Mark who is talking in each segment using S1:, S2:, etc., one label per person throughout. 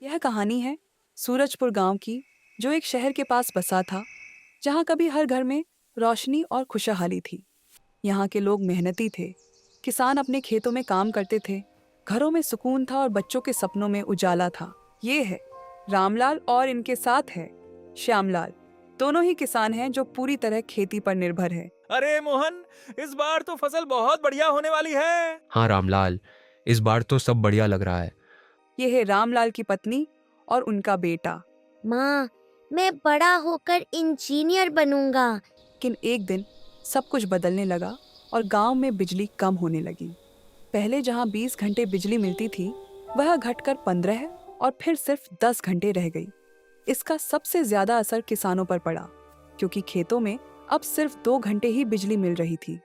S1: यह कहानी है सूरजपुर गांव की, जो एक शहर के पास बसा था, जहां कभी हर घर में रोशनी और खुशहाली थी। यहाँ के लोग मेहनती थे, किसान अपने खेतों में काम करते थे, घरों में सुकून था और बच्चों के सपनों में उजाला था। ये है रामलाल और इनके साथ है श्यामलाल। दोनों ही किसान हैं जो पूरी तरह खेती पर निर्भर है।
S2: अरे मोहन, इस बार तो फसल बहुत बढ़िया होने वाली है।
S3: हाँ रामलाल, इस बार तो सब बढ़िया लग रहा है।
S1: ये है रामलाल की पत्नी और उनका बेटा।
S4: माँ, मैं बड़ा होकर इंजीनियर बनूंगा।
S1: लेकिन एक दिन सब कुछ बदलने लगा और गांव में बिजली कम होने लगी। पहले जहां 20 घंटे बिजली मिलती थी, वह घटकर 15 और फिर सिर्फ 10 घंटे रह गई। इसका सबसे ज्यादा असर किसानों पर पड़ा, क्योंकि खेतों में अब सिर्फ 2 घंटे ही बिजली मिल रही थी।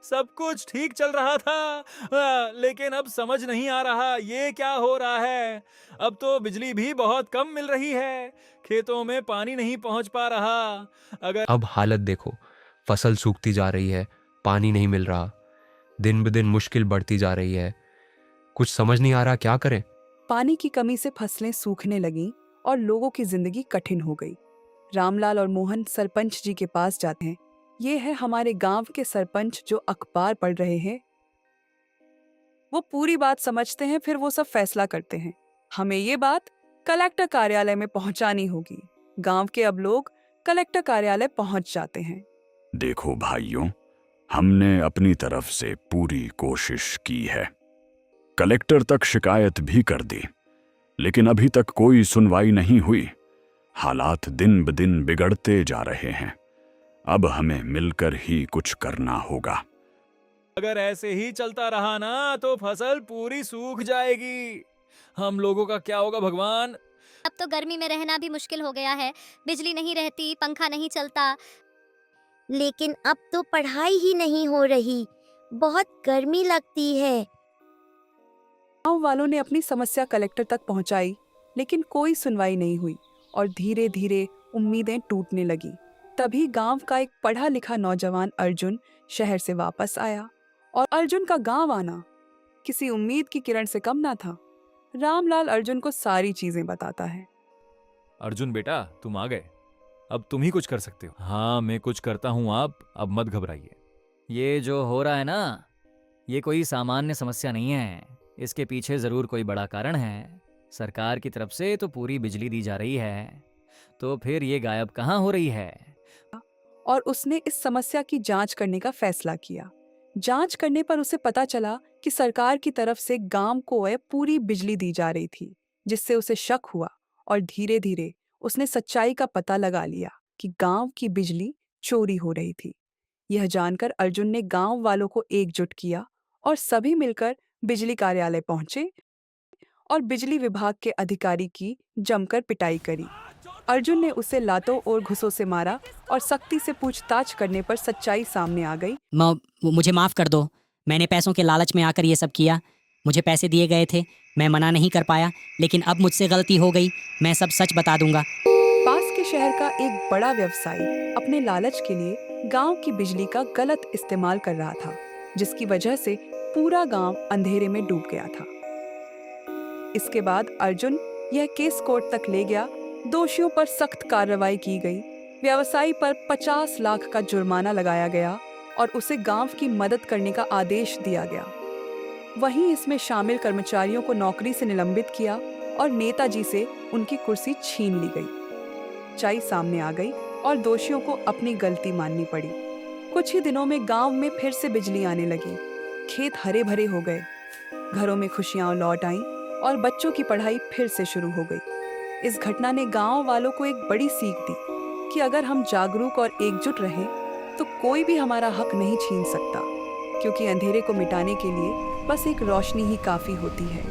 S2: सब कुछ ठीक चल रहा था, लेकिन अब समझ नहीं आ रहा ये क्या हो रहा है। अब तो बिजली भी बहुत कम मिल रही है, खेतों में पानी नहीं पहुंच पा रहा। अगर
S3: अब हालत देखो, फसल सूखती जा रही है, पानी नहीं मिल रहा, दिन ब दिन मुश्किल बढ़ती जा रही है। कुछ समझ नहीं आ रहा क्या करें।
S1: पानी की कमी से फसलें सूखने लगीं और लोगों की जिंदगी कठिन हो गई। रामलाल और मोहन सरपंच जी के पास जाते हैं। ये है हमारे गांव के सरपंच जो अखबार पढ़ रहे हैं। वो पूरी बात समझते हैं, फिर वो सब फैसला करते हैं। हमें ये बात कलेक्टर कार्यालय में पहुंचानी होगी। गांव के अब लोग कलेक्टर कार्यालय पहुंच जाते हैं।
S5: देखो भाइयों, हमने अपनी तरफ से पूरी कोशिश की है। कलेक्टर तक शिकायत भी कर दी, लेकिन अभी तक कोई सुनवाई नहीं हुई। हालात दिन ब दिन बिगड़ते जा रहे हैं। अब हमें मिलकर ही कुछ करना होगा।
S2: अगर ऐसे ही चलता रहा ना तो फसल पूरी सूख जाएगी। हम लोगों का क्या होगा भगवान।
S6: अब तो गर्मी में रहना भी मुश्किल हो गया है। बिजली नहीं रहती, पंखा नहीं चलता।
S4: लेकिन अब तो पढ़ाई ही नहीं हो रही, बहुत गर्मी लगती है।
S1: गांव वालों ने अपनी समस्या कलेक्टर तक पहुंचाई, लेकिन कोई सुनवाई नहीं हुई और धीरे धीरे उम्मीदें टूटने लगी। तभी गांव का एक पढ़ा लिखा नौजवान अर्जुन शहर से वापस आया, और अर्जुन का गांव आना किसी उम्मीद की किरण से कम ना था। रामलाल अर्जुन को सारी चीजें बताता है।
S2: अर्जुन बेटा, तुम आ गए। अब तुम ही कुछ कर सकते हो। हाँ, मैं कुछ करता हूँ, आप अब मत घबराइए।
S7: ये जो हो रहा है ना, ये कोई सामान्य समस्या नहीं है। इसके पीछे जरूर कोई बड़ा कारण है। सरकार की तरफ से तो पूरी बिजली दी जा रही है, तो फिर ये गायब कहाँ हो रही है?
S1: और उसने इस समस्या की जांच करने का फैसला किया। जांच करने पर उसे पता चला कि सरकार की तरफ से गांव को पूरी बिजली दी जा रही थी, जिससे उसे शक हुआ और धीरे धीरे उसने सच्चाई का पता लगा लिया कि गांव की बिजली चोरी हो रही थी। यह जानकर अर्जुन ने गांव वालों को एकजुट किया और सभी मिलकर बिजली कार्यालय पहुंचे और बिजली विभाग के अधिकारी की जमकर पिटाई करी। अर्जुन ने उसे लातों और घुसों से मारा और सख्ती से पूछताछ करने पर सच्चाई सामने आ गई।
S8: मुझे माफ़ कर दो। मैंने पैसों के लालच में आकर ये सब किया। मुझे पैसे दिए गए थे, मैं मना नहीं कर पाया, लेकिन अब मुझसे गलती हो गई। मैं सब सच बता दूंगा।
S1: पास के शहर का एक बड़ा व्यवसायी अपने लालच के लिए गांव की बिजली का गलत इस्तेमाल कर रहा था, जिसकी वजह से पूरा गांव अंधेरे में डूब गया था। इसके बाद अर्जुन यह केस कोर्ट तक ले गया। दोषियों पर सख्त कार्रवाई की गई। व्यवसायी पर 50 लाख का जुर्माना लगाया गया और उसे गांव की मदद करने का आदेश दिया गया। वहीं इसमें शामिल कर्मचारियों को नौकरी से निलंबित किया और नेताजी से उनकी कुर्सी छीन ली गई। सच्चाई सामने आ गई और दोषियों को अपनी गलती माननी पड़ी। कुछ ही दिनों में गांव में फिर से बिजली आने लगी। खेत हरे भरे हो गए, घरों में खुशियां लौट आईं और बच्चों की पढ़ाई फिर से शुरू हो गई। इस घटना ने गांव वालों को एक बड़ी सीख दी कि अगर हम जागरूक और एकजुट रहें तो कोई भी हमारा हक नहीं छीन सकता, क्योंकि अंधेरे को मिटाने के लिए बस एक रोशनी ही काफी होती है।